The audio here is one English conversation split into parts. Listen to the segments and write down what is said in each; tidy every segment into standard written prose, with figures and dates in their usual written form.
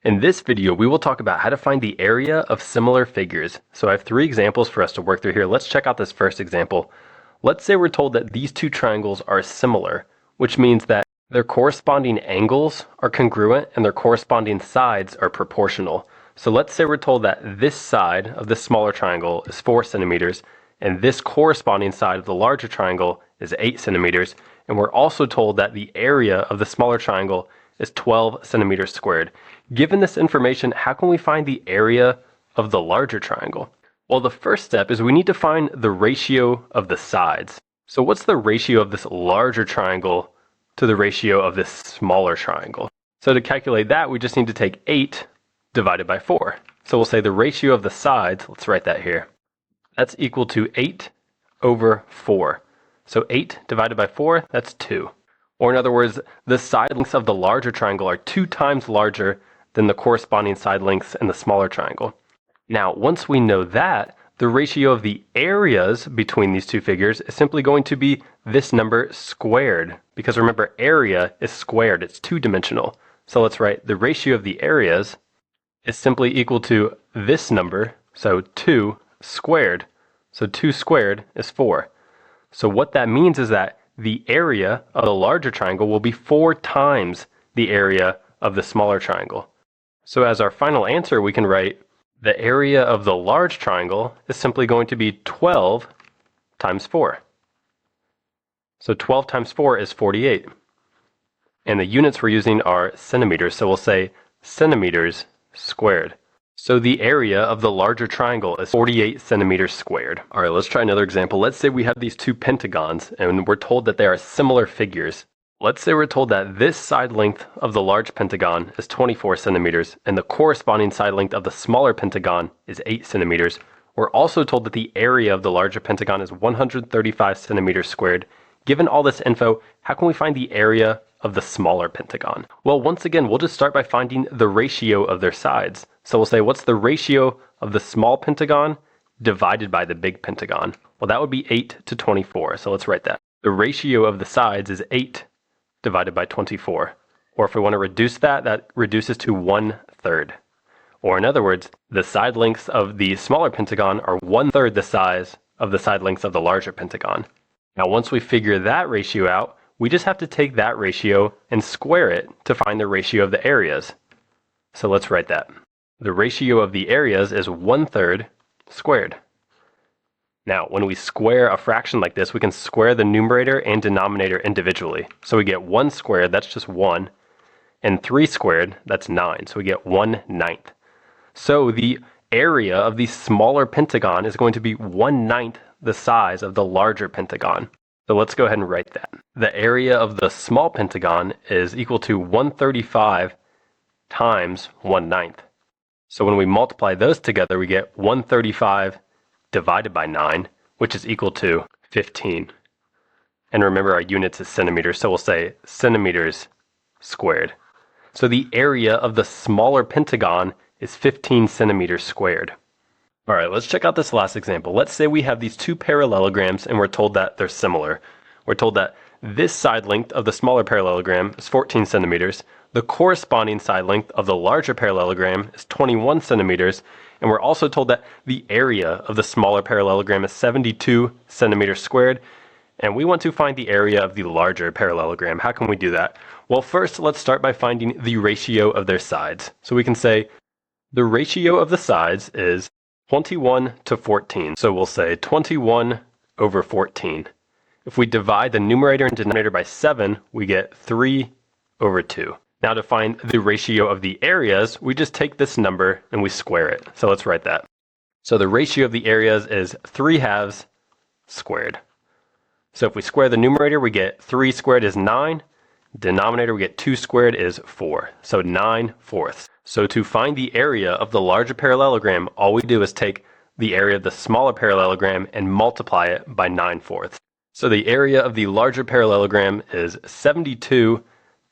In this video, we will talk about how to find the area of similar figures. So I have 3 examples for us to work through here. Let's check out this first example. Let's say we're told that these 2 triangles are similar, which means that their corresponding angles are congruent and their corresponding sides are proportional. So let's say we're told that this side of this smaller triangle is 4 centimeters and this corresponding side of the larger triangle is 8 centimeters. And we're also told that the area of the smaller triangle is 12 centimeters squared. Given this information, how can we find the area of the larger triangle? Well, the first step is we need to find the ratio of the sides. So what's the ratio of this larger triangle to the ratio of this smaller triangle? So to calculate that, we just need to take 8 divided by 4. So we'll say the ratio of the sides, let's write that here, that's equal to 8 over 4. So 8 divided by 4, that's 2. Or in other words, the side lengths of the larger triangle are 2 times larger than the corresponding side lengths in the smaller triangle. Now, once we know that, the ratio of the areas between these 2 figures is simply going to be this number squared. Because remember, area is squared, it's 2-dimensional. So let's write the ratio of the areas is simply equal to this number, so 2 squared. So 2 squared is 4. So what that means is that the area of the larger triangle will be 4 times the area of the smaller triangle. So as our final answer, we can write the area of the large triangle is simply going to be 12 times 4. So 12 times 4 is 48. And the units we're using are centimeters, so we'll say centimeters squared. So the area of the larger triangle is 48 centimeters squared. All right, let's try another example. Let's say we have these 2 pentagons and we're told that they are similar figures. Let's say we're told that this side length of the large pentagon is 24 centimeters and the corresponding side length of the smaller pentagon is 8 centimeters. We're also told that the area of the larger pentagon is 135 centimeters squared. Given all this info, how can we find the area of the smaller pentagon? Well, once again, we'll just start by finding the ratio of their sides. So we'll say, what's the ratio of the small pentagon divided by the big pentagon? Well, that would be 8 to 24. So let's write that. The ratio of the sides is 8 divided by 24. Or if we want to reduce that, that reduces to 1/3. Or in other words, the side lengths of the smaller pentagon are 1/3 the size of the side lengths of the larger pentagon. Now, once we figure that ratio out, we just have to take that ratio and square it to find the ratio of the areas. So let's write that. The ratio of the areas is 1/3 squared. Now, when we square a fraction like this, we can square the numerator and denominator individually. So we get 1 squared, that's just 1, and 3 squared, that's 9. So we get 1/9. So the area of the smaller pentagon is going to be 1/9 the size of the larger pentagon. So let's go ahead and write that. The area of the small pentagon is equal to 135 times 1/9. So when we multiply those together, we get 135 divided by 9, which is equal to 15. And remember, our units is centimeters, so we'll say centimeters squared. So the area of the smaller pentagon is 15 centimeters squared. All right, let's check out this last example. Let's say we have these 2 parallelograms and we're told that they're similar. We're told that this side length of the smaller parallelogram is 14 centimeters. The corresponding side length of the larger parallelogram is 21 centimeters. And we're also told that the area of the smaller parallelogram is 72 centimeters squared. And we want to find the area of the larger parallelogram. How can we do that? Well, first, let's start by finding the ratio of their sides. So we can say the ratio of the sides is 21 to 14. So we'll say 21 over 14. If we divide the numerator and denominator by 7, we get 3 over 2. Now to find the ratio of the areas, we just take this number and we square it. So let's write that. So the ratio of the areas is 3/2 squared. So if we square the numerator, we get 3 squared is 9. Denominator, we get 2 squared is 4. So 9/4. So to find the area of the larger parallelogram, all we do is take the area of the smaller parallelogram and multiply it by 9/4. So the area of the larger parallelogram is 72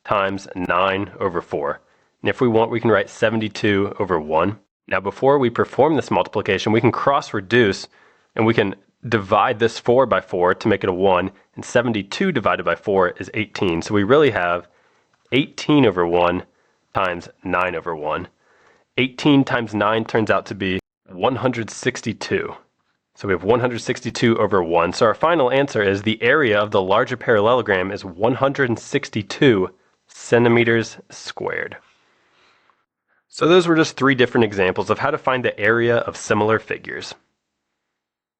times 9 over 4. And if we want, we can write 72 over 1. Now before we perform this multiplication, we can cross reduce and we can divide this 4 by 4 to make it a 1. And 72 divided by 4 is 18. So we really have 18 over 1 times 9 over 1. 18 times 9 turns out to be 162. So we have 162 over 1. So our final answer is the area of the larger parallelogram is 162 centimeters squared. So those were just 3 different examples of how to find the area of similar figures.